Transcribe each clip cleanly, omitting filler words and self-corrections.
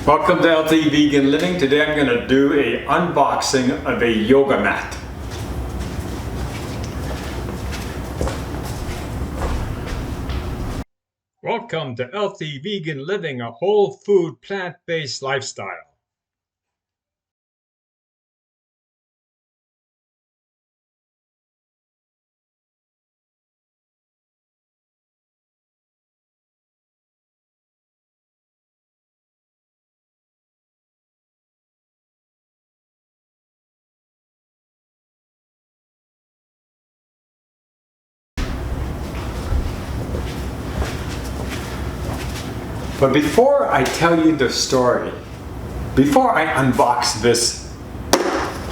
Welcome to Healthy Vegan Living. Today I'm going to do an unboxing of a yoga mat. Welcome to Healthy Vegan Living, a whole food, plant-based lifestyle. But before I tell you the story, before I unbox this,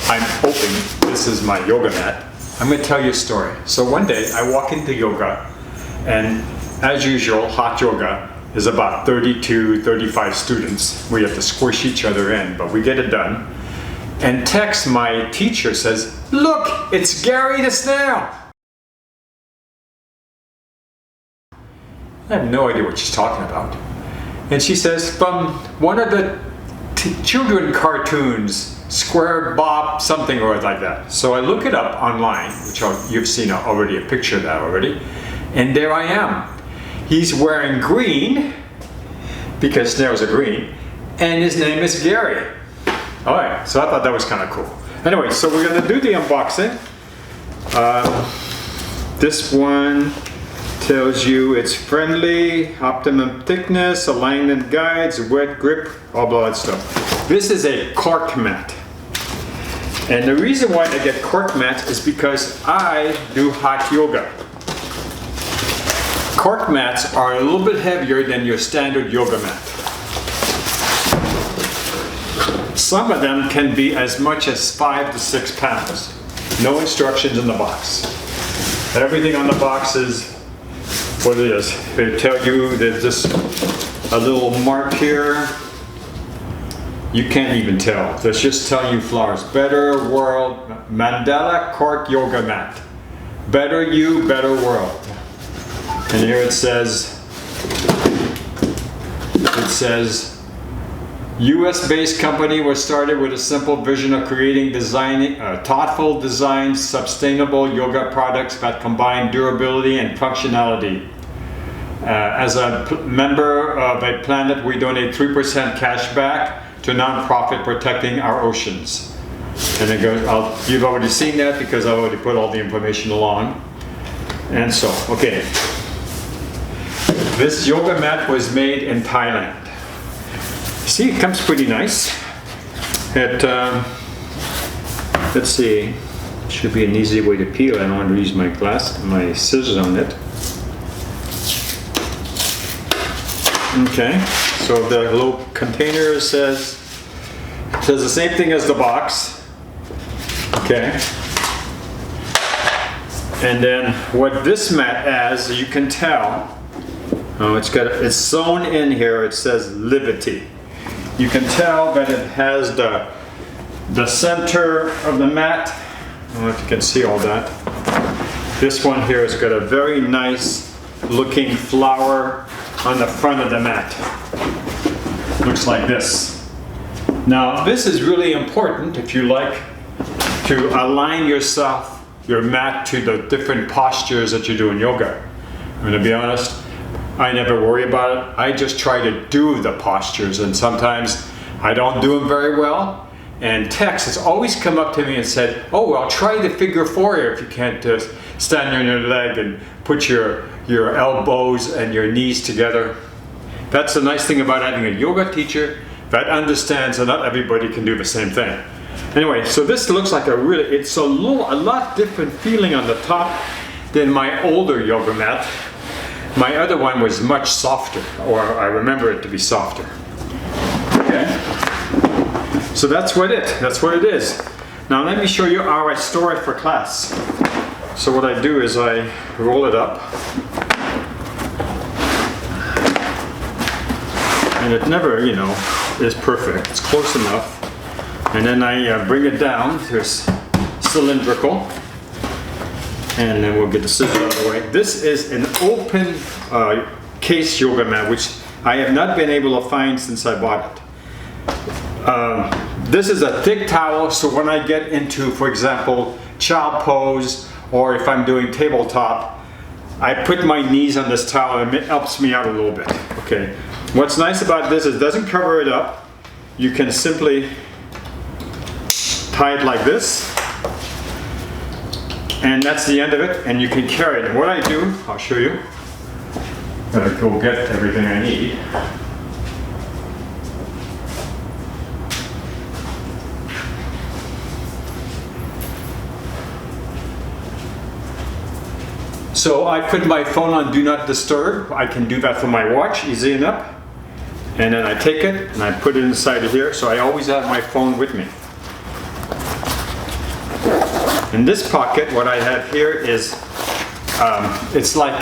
I'm hoping this is my yoga mat, I'm going to tell you a story. So one day I walk into yoga, and as usual, hot yoga is about 35 students. We have to squish each other in, but we get it done. And text my teacher says, "Look, it's Gary the snail." I have no idea what she's talking about. And she says, from one of the children cartoons, Square Bob something or like that. So I look it up online, which you've seen already, a picture of that already. And there I am. He's wearing green, because snails are green, and his name is Gary. All right, so I thought that was kind of cool. Anyway, so we're gonna do the unboxing. This one tells you it's friendly, optimum thickness, alignment guides, wet grip, all that stuff. This is a Cork mat. And the reason why I get Cork mats is because I do hot yoga. Cork mats are a little bit heavier than your standard yoga mat. Some of them can be as much as 5 to 6 pounds. No instructions in the box. Everything on the box is what it is. They tell you there's just a little mark here. You can't even tell. Let's just tell you flowers. Better world, Mandala Cork yoga mat. Better you, better world. And here it says US-based company was started with a simple vision of creating thoughtful design, sustainable yoga products that combine durability and functionality. As a member of a planet, we donate 3% cash back to non-profit protecting our oceans. And it goes, you've already seen that because I already put all the information along. And so, okay. This yoga mat was made in Thailand. See, it comes pretty nice. Let's see, should be an easy way to peel. I don't want to use my scissors on it. Okay, so the little container says the same thing as the box. Okay. And then what this mat has, you can tell, it's sewn in here, it says Livity. You can tell that it has the center of the mat. I don't know if you can see all that. This one here has got a very nice looking flower on the front of the mat. Looks like this. Now this is really important if you like to align your mat to the different postures that you do in yoga. I'm gonna be honest, I never worry about it. I just try to do the postures, and sometimes I don't do them very well. And Tex has always come up to me and said, "Oh, well, try the figure 4 here if you can't stand on your leg and put your elbows and your knees together." That's the nice thing about having a yoga teacher that understands that not everybody can do the same thing. Anyway, so this looks like it's a lot different feeling on the top than my older yoga mat. My other one was much softer, or I remember it to be softer. Okay. So that's what it is. Now let me show you how I store it for class. So what I do is I roll it up. And it never, is perfect. It's close enough. And then I bring it down to cylindrical. And then we'll get the scissors out of the way. This is an open case yoga mat, which I have not been able to find since I bought it. This is a thick towel, so when I get into, for example, child pose, or if I'm doing tabletop, I put my knees on this towel and it helps me out a little bit. Okay. What's nice about this is it doesn't cover it up. You can simply tie it like this, and that's the end of it, and you can carry it. And what I do, I'll show you. I'm gonna go get everything I need. So I put my phone on Do Not Disturb. I can do that from my watch, easy enough. And then I take it and I put it inside of here, so I always have my phone with me. In this pocket, what I have here is, it's like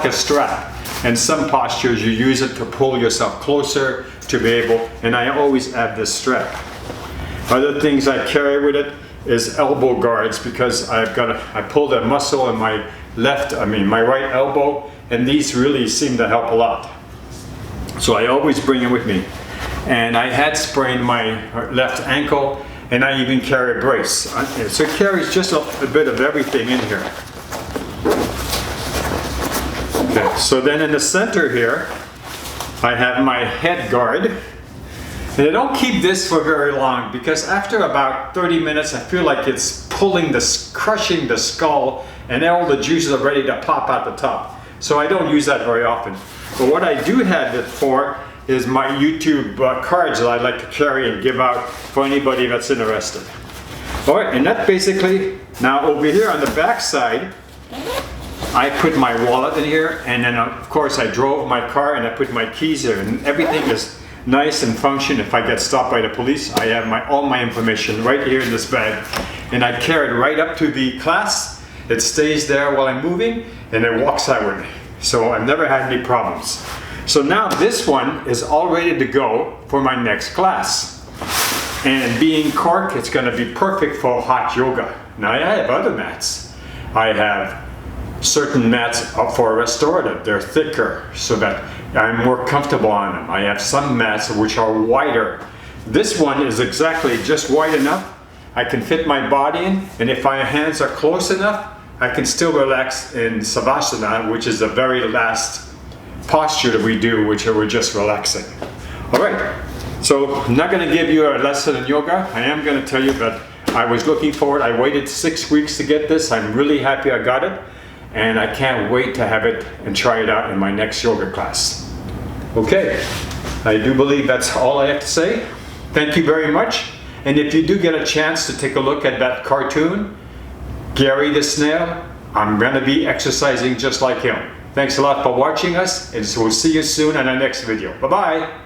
a strap. In some postures, you use it to pull yourself closer to be able, and I always have this strap. Other things I carry with it is elbow guards, because I pulled a muscle in my my right elbow, and these really seem to help a lot. So I always bring it with me. And I had sprained my left ankle, and I even carry a brace. So it carries just a bit of everything in here. Okay, so then in the center here, I have my head guard. And I don't keep this for very long, because after about 30 minutes, I feel like it's crushing the skull, and all the juices are ready to pop out the top. So I don't use that very often. But what I do have it for is my YouTube cards that I like to carry and give out for anybody that's interested. All right, and that basically, now over here on the back side, I put my wallet in here, and then of course I drove my car and I put my keys here, and everything is nice and function. If I get stopped by the police, I have all my information right here in this bag, and I carry it right up to the class. It stays there while I'm moving, and it walks out with me. So I've never had any problems. So now this one is all ready to go for my next class. And being Cork, it's going to be perfect for hot yoga. Now I have other mats. I have certain mats for restorative. They're thicker so that I'm more comfortable on them. I have some mats which are wider. This one is exactly just wide enough. I can fit my body in, and if my hands are close enough, I can still relax in Savasana, which is the very last posture that we do, which we're just relaxing. All right, so I'm not going to give you a lesson in yoga. I am going to tell you that I was looking forward. I waited 6 weeks to get this. I'm really happy I got it, and I can't wait to have it and try it out in my next yoga class. Okay, I do believe that's all I have to say. Thank you very much. And if you do get a chance to take a look at that cartoon, Gary the Snail, I'm going to be exercising just like him. Thanks a lot for watching us, and so we'll see you soon on our next video. Bye-bye.